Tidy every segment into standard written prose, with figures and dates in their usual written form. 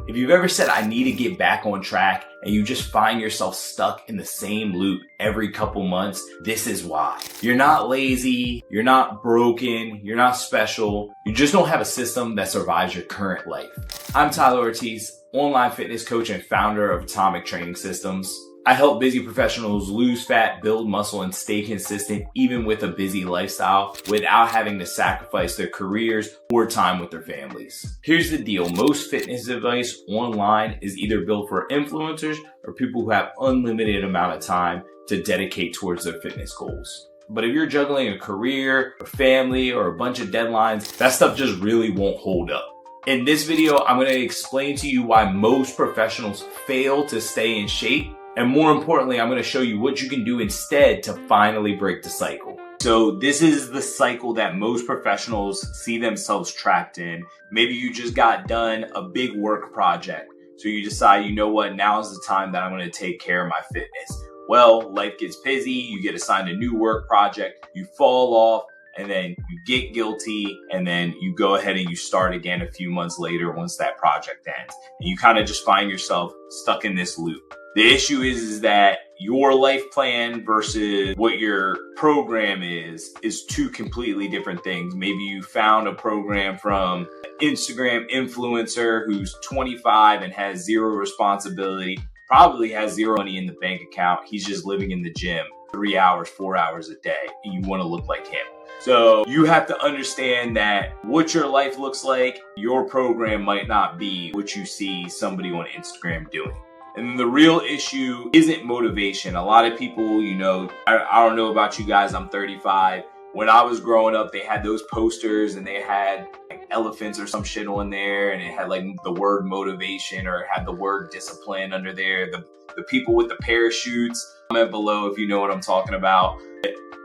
If you've ever said, I need to get back on track, and you just find yourself stuck in the same loop every couple months, this is why. You're not lazy, you're not broken, you're not special, you just don't have a system that survives your current life. I'm Tyler Ortiz, online fitness coach and founder of Atomic Training Systems. I help busy professionals lose fat, build muscle, and stay consistent even with a busy lifestyle without having to sacrifice their careers or time with their families. Here's the deal. Most fitness advice online is either built for influencers or people who have unlimited amount of time to dedicate towards their fitness goals. But if you're juggling a career or family or a bunch of deadlines, that stuff just really won't hold up. In this video, I'm going to explain to you why most professionals fail to stay in shape. And more importantly, I'm going to show you what you can do instead to finally break the cycle. So this is the cycle that most professionals see themselves trapped in. Maybe you just got done a big work project. So you decide, you know what, now is the time that I'm going to take care of my fitness. Well, life gets busy, you get assigned a new work project, you fall off, and then you get guilty, and then you go ahead and you start again a few months later once that project ends. And you kind of just find yourself stuck in this loop. The issue is that your life plan versus what your program is two completely different things. Maybe you found a program from an Instagram influencer who's 25 and has zero responsibility, probably has zero money in the bank account. He's just living in the gym 3 hours, 4 hours a day, and you want to look like him. So you have to understand that what your life looks like, your program might not be what you see somebody on Instagram doing. And the real issue isn't motivation. A lot of people, I don't know about you guys, I'm 35. When I was growing up, they had those posters and they had like elephants or some shit on there, and it had like the word motivation or it had the word discipline under there. The people with the parachutes, comment below if you know what I'm talking about.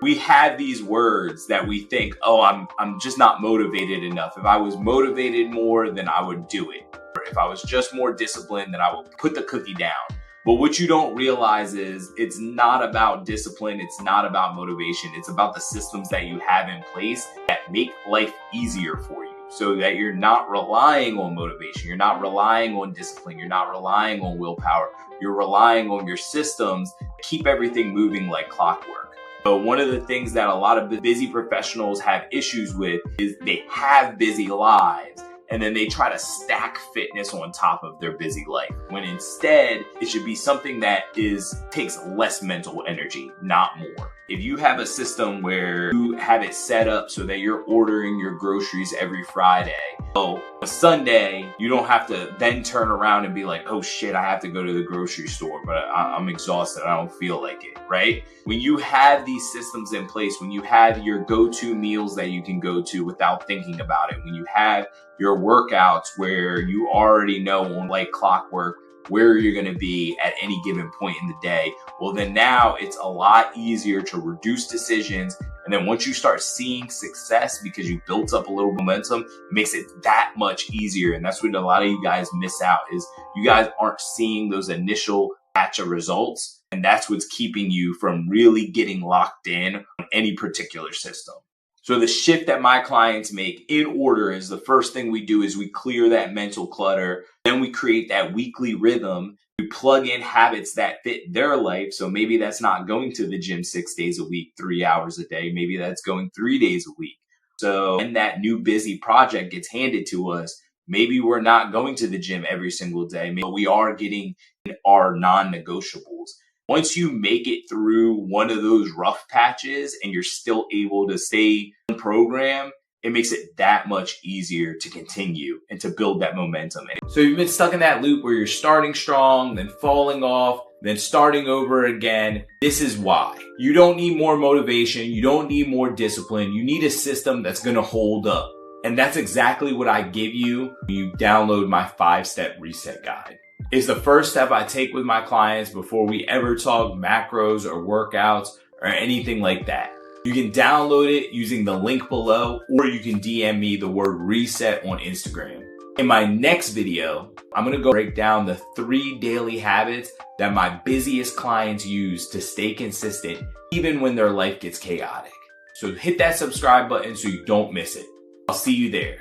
We have these words that we think, oh, I'm just not motivated enough. If I was motivated more, then I would do it. If I was just more disciplined, then I would put the cookie down. But what you don't realize is it's not about discipline. It's not about motivation. It's about the systems that you have in place that make life easier for you so that you're not relying on motivation. You're not relying on discipline. You're not relying on willpower. You're relying on your systems to keep everything moving like clockwork. So one of the things that a lot of busy professionals have issues with is they have busy lives, and then they try to stack fitness on top of their busy life, when instead it should be something that takes less mental energy, not more. If you have a system where you have it set up so that you're ordering your groceries every Friday, so a Sunday, you don't have to then turn around and be like, oh shit, I have to go to the grocery store, but I'm exhausted, I don't feel like it, right? When you have these systems in place, when you have your go-to meals that you can go to without thinking about it, when you have your workouts where you already know on like clockwork where you're going to be at any given point in the day, well then now it's a lot easier to reduce decisions. And then once you start seeing success because you built up a little momentum, it makes it that much easier. And that's what a lot of you guys miss out, is you guys aren't seeing those initial batch of results. And that's what's keeping you from really getting locked in on any particular system. So the shift that my clients make in order is, the first thing we do is we clear that mental clutter. Then we create that weekly rhythm. We plug in habits that fit their life. So maybe that's not going to the gym 6 days a week, 3 hours a day. Maybe that's going 3 days a week. So when that new busy project gets handed to us, maybe we're not going to the gym every single day, but we are getting our non-negotiables. Once you make it through one of those rough patches and you're still able to stay on program, it makes it that much easier to continue and to build that momentum. So you've been stuck in that loop where you're starting strong, then falling off, then starting over again. This is why. You don't need more motivation. You don't need more discipline. You need a system that's going to hold up. And that's exactly what I give you when you download my 5-step reset guide. It's the first step I take with my clients before we ever talk macros or workouts or anything like that. You can download it using the link below, or you can DM me the word reset on Instagram. In my next video, I'm going to break down the 3 daily habits that my busiest clients use to stay consistent even when their life gets chaotic. So hit that subscribe button so you don't miss it. I'll see you there.